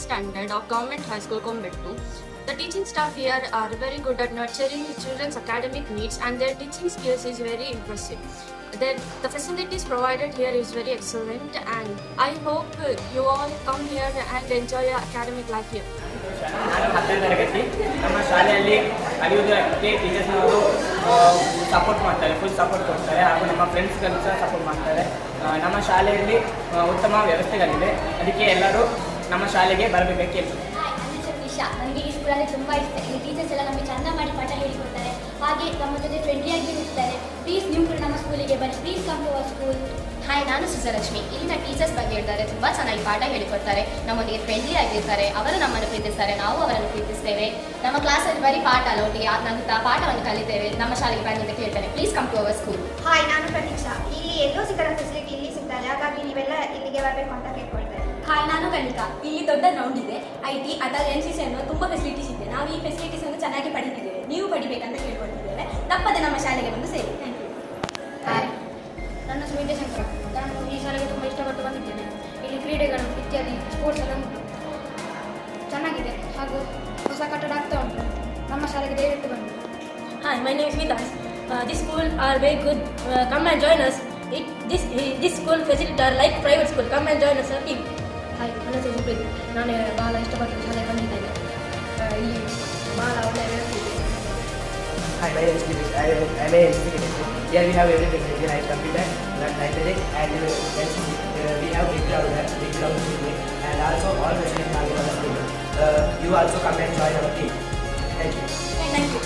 Standard of Government High School, Coimbatore. The teaching staff here are very good at nurturing children's academic needs, and their teaching skills is very impressive. The facilities provided here is very excellent, and I hope you all come here and enjoy your academic life here. ನಾನು 10ನೇ ತರಗತಿ ನಮ್ಮ ಶಾಲೆಯಲ್ಲಿ ಕಲಿಯುವುದಕ್ಕೆ ಟೀಚರ್ಸ್ನವರು support ಮಾಡ್ತಾರೆ, full support ಕೊಡ್ತಾರೆ, ಹಾಗೂ ನಮ್ಮ ಫ್ರೆಂಡ್ಸ್ಗಳು ಸಹ ಸಪೋರ್ಟ್ ಮಾಡ್ತಾರೆ. ನಮ್ಮ ಶಾಲೆಯಲ್ಲಿ ಉತ್ತಮ ವ್ಯವಸ್ಥೆಗಳಿವೆ, ಅದಕ್ಕೆ ಎಲ್ಲರೂ ನಮ್ಮ ಶಾಲೆಗೆ ಬರಬೇಕು ಎಂದು. ನನಗೆ ಈ ಸ್ಕೂಲಲ್ಲಿ ತುಂಬ ಇಷ್ಟ. ಇಲ್ಲಿ ಟೀಚರ್ಸ್ ಎಲ್ಲ ನಮಗೆ ಚಂದ ಮಾಡಿ ಪಾಠ ಹೇಳಿಕೊಡ್ತಾರೆ, ಹಾಗೆ ನಮ್ಮ ಜೊತೆ ಫ್ರೆಂಡ್ಲಿಯಾಗಿ ಇರ್ತಾರೆ. ಪ್ಲೀಸ್ ನೀವು ಕೂಡ ನಮ್ಮ ಸ್ಕೂಲಿಗೆ ಬನ್ನಿ, please come to our school. Hi, ನಾನು ಸುಜಲಕ್ಷ್ಮಿ. ಇಲ್ಲಿನ ಟೀಚರ್ಸ್ ಬಗ್ಗೆ ಹೇಳ್ತಾರೆ, ತುಂಬ ಚೆನ್ನಾಗಿ ಪಾಠ ಹೇಳಿಕೊಡ್ತಾರೆ, ನಮ್ಮೊಂದಿಗೆ ಫ್ರೆಂಡ್ಲಿ ಆಗಿರ್ತಾರೆ, ಅವರು ನಮ್ಮನ್ನು ಪ್ರೀತಿಸ್ತಾರೆ, ನಾವು ಅವರನ್ನು ಪ್ರೀತಿಸ್ತೇವೆ. ನಮ್ಮ ಕ್ಲಾಸಲ್ಲಿ ಬರೀ ಪಾಠ ಲೋಟಿ ನಗುತ್ತಾ ಪಾಠವನ್ನು ಕಲಿತೇವೆ. ನಮ್ಮ ಶಾಲೆಗೆ ಬನ್ನಿ ಅಂತ ಕೇಳ್ತಾರೆ. Please come to our school. Hi, ನಾನು ಪ್ರತೀಕ್ಷಾ. ಇಲ್ಲಿ ಎಲ್ಲೋ ಸಿಗದ ಫೆಸಿಲಿಟಿ ಇಲ್ಲಿ ಸಿಗ್ತಾರೆ, ಹಾಗಾಗಿ ನೀವೆಲ್ಲ ಇಲ್ಲಿಗೆ ಬರಬೇಕು ಅಂತ ಕೇಳ್ಕೊಳ್ತೇವೆ. ಹಾಯ್, ನಾನು ಕಲಿಕಾ. ಇಲ್ಲಿ ದೊಡ್ಡ ಗ್ರೌಂಡ್ ಇದೆ, IT ಅಥವಾ NCC ಅನ್ನೋ ತುಂಬ ಫೆಸಿಲಿಟೀಸ್ ಇದೆ. ನಾವು ಈ ಫೆಸಿಲಿಟೀಸ್ ಅನ್ನು ಚೆನ್ನಾಗಿ ಪಡೆದಿದ್ದೇವೆ, ನೀವು ಪಡಿಬೇಕಂತ ಕೇಳ್ಕೊಳ್ತಿದ್ದೇವೆ. ತಪ್ಪದೆ ನಮ್ಮ ಶಾಲೆಗೆ ಬಂದು ಸೇರಿ. Thank you. ಹಾಯ್, ನನ್ನ ಹೆಸರು ವಿದ್ಯಾಶಂಕರ. ನಾನು ಈ ಶಾಲೆಗೆ ತುಂಬ ಇಷ್ಟಪಟ್ಟು ಬಂದಿದ್ದೇನೆ. ಇಲ್ಲಿ ಕ್ರೀಡೆಗಳು ಇತ್ಯಾದಿ ಸ್ಪೋರ್ಟ್ಸ್ ಎಲ್ಲ ಉಂಟು, ಚೆನ್ನಾಗಿದೆ, ಹಾಗೂ ಹೊಸ ಕಟ್ಟಡ ಆಗ್ತಾ ಉಂಟು. ನಮ್ಮ ಶಾಲೆಗೆ ದಯವಿಟ್ಟು ಬನ್ನಿ. Hi, my name is Vidas. This school are very good. Come and join us. This school facilities are like private school. Come and join us, team. Hi, ನನ್ನ ಹೆಸರು ಸುಪ್ರೀತ್. ನಾನು ಭಾಳ ಇಷ್ಟಪಟ್ಟು ಶಾಲೆಗೆ ಬಂದಿದ್ದೇನೆ. ಇಲ್ಲಿ ಭಾಳ ಒಳ್ಳೆಯ ವ್ಯವಸ್ಥೆ ಇದೆ. Hi, my name is Dinesh. I am a NCC cadet. Here we have everything like computer, library, and NCC. We have big ground. belong to me, and also all the students are in our school. You also come and join our team. Thank you. Thank you.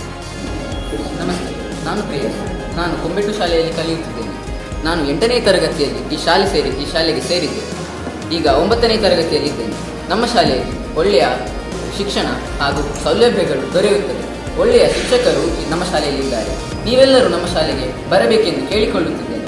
ನಮಸ್ತೆ, ನಾನು ಪ್ರಿಯಸ್. ನಾನು ಕೊಂಬೆಟ್ಟು ಶಾಲೆಯಲ್ಲಿ ಕಲಿಯುತ್ತಿದ್ದೇನೆ. ನಾನು 8ನೇ ತರಗತಿಯಲ್ಲಿ ಈ ಶಾಲೆಗೆ ಸೇರಿದ್ದೆ. ಈಗ 9ನೇ ತರಗತಿಯಲ್ಲಿದ್ದೇನೆ. ನಮ್ಮ ಶಾಲೆಯಲ್ಲಿ ಒಳ್ಳೆಯ ಶಿಕ್ಷಣ ಹಾಗೂ ಸೌಲಭ್ಯಗಳು ದೊರೆಯುತ್ತದೆ. ಒಳ್ಳೆಯ ಶಿಕ್ಷಕರು ನಮ್ಮ ಶಾಲೆಯಲ್ಲಿದ್ದಾರೆ. ನೀವೆಲ್ಲರೂ ನಮ್ಮ ಶಾಲೆಗೆ ಬರಬೇಕೆಂದು ಕೇಳಿಕೊಳ್ಳುತ್ತಿದ್ದೇನೆ.